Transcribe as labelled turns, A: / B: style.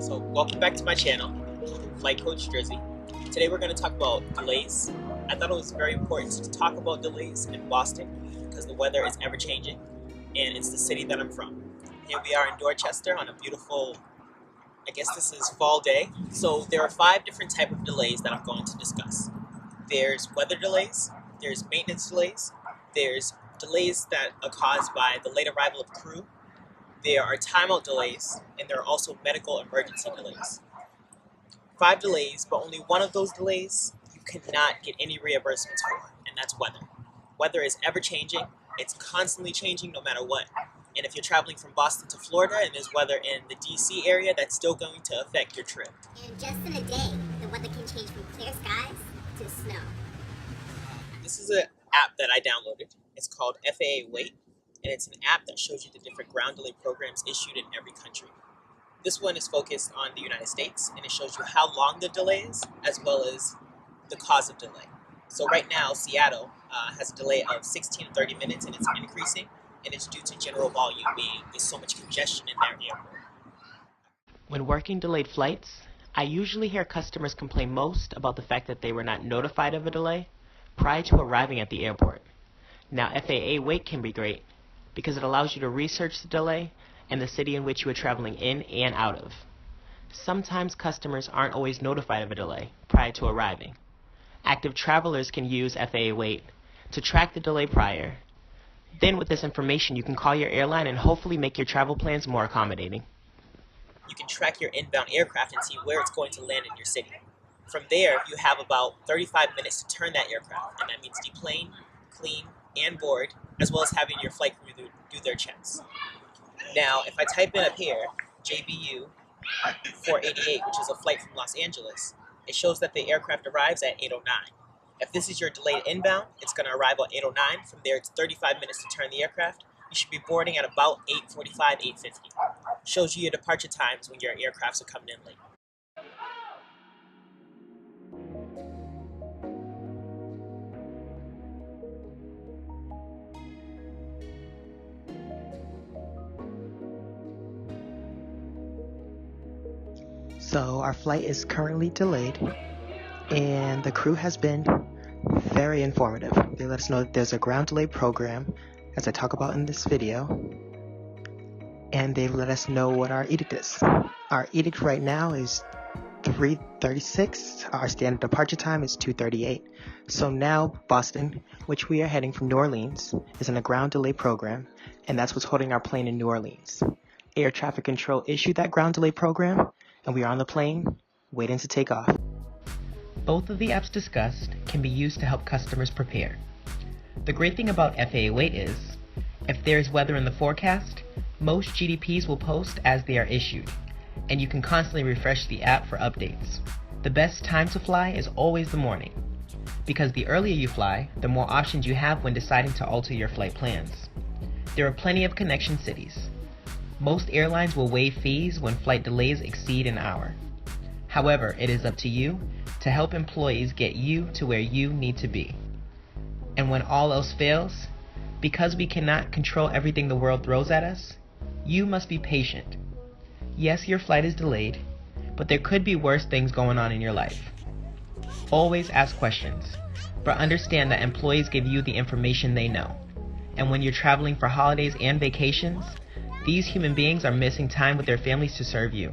A: So welcome back to my channel, Flight Coach Drizzy. Today we're going to talk about delays. I thought it was very important to talk about delays in Boston because the weather is ever changing and it's the city that I'm from. Here we are in Dorchester on a beautiful, I guess this is fall day. So there are 5 different types of delays that I'm going to discuss. There's weather delays, there's maintenance delays, there's delays that are caused by the late arrival of crew, there are timeout delays, and there are also medical emergency delays. 5 delays, but only one of those delays you cannot get any reimbursements for, and that's weather. Weather is ever changing, it's constantly changing no matter what. And if you're traveling from Boston to Florida and there's weather in the DC area, that's still going to affect your trip.
B: And just in a day, the weather can change from clear skies to snow.
A: This is an app that I downloaded. It's called FAA Wait, and it's an app that shows you the different ground delay programs issued in every country. This one is focused on the United States, and it shows you how long the delay is, as well as the cause of delay. So right now, Seattle has a delay of 16 to 30 minutes, and it's increasing, and it's due to general volume being there's so much congestion in their airport.
C: When working delayed flights, I usually hear customers complain most about the fact that they were not notified of a delay prior to arriving at the airport. Now, FAA Wait can be great because it allows you to research the delay and the city in which you are traveling in and out of. Sometimes customers aren't always notified of a delay prior to arriving. Active travelers can use FAA Wait to track the delay prior. Then with this information, you can call your airline and hopefully make your travel plans more accommodating.
A: You can track your inbound aircraft and see where it's going to land in your city. From there, you have about 35 minutes to turn that aircraft, and that means deplane, clean, and board, as well as having your flight crew do their checks. Now, if I type in up here, JBU 488, which is a flight from Los Angeles, it shows that the aircraft arrives at 8:09. If this is your delayed inbound, it's going to arrive at 8:09. From there, it's 35 minutes to turn the aircraft. You should be boarding at about 8:45, 8:50. Shows you your departure times when your aircrafts are coming in late.
D: So our flight is currently delayed, and the crew has been very informative. They let us know that there's a ground delay program, as I talk about in this video, and they've let us know what our edict is. Our edict right now is 3:36. Our standard departure time is 2:38. So now Boston, which we are heading from New Orleans, is in a ground delay program, and that's what's holding our plane in New Orleans. Air traffic control issued that ground delay program, and we are on the plane waiting to take off.
C: Both of the apps discussed can be used to help customers prepare. The great thing about FAA Wait is, if there is weather in the forecast, most GDPs will post as they are issued, and you can constantly refresh the app for updates. The best time to fly is always the morning, because the earlier you fly, the more options you have when deciding to alter your flight plans. There are plenty of connection cities. Most airlines will waive fees when flight delays exceed an hour. However, it is up to you to help employees get you to where you need to be. And when all else fails, because we cannot control everything the world throws at us, you must be patient. Yes, your flight is delayed, but there could be worse things going on in your life. Always ask questions, but understand that employees give you the information they know. And when you're traveling for holidays and vacations, these human beings are missing time with their families to serve you.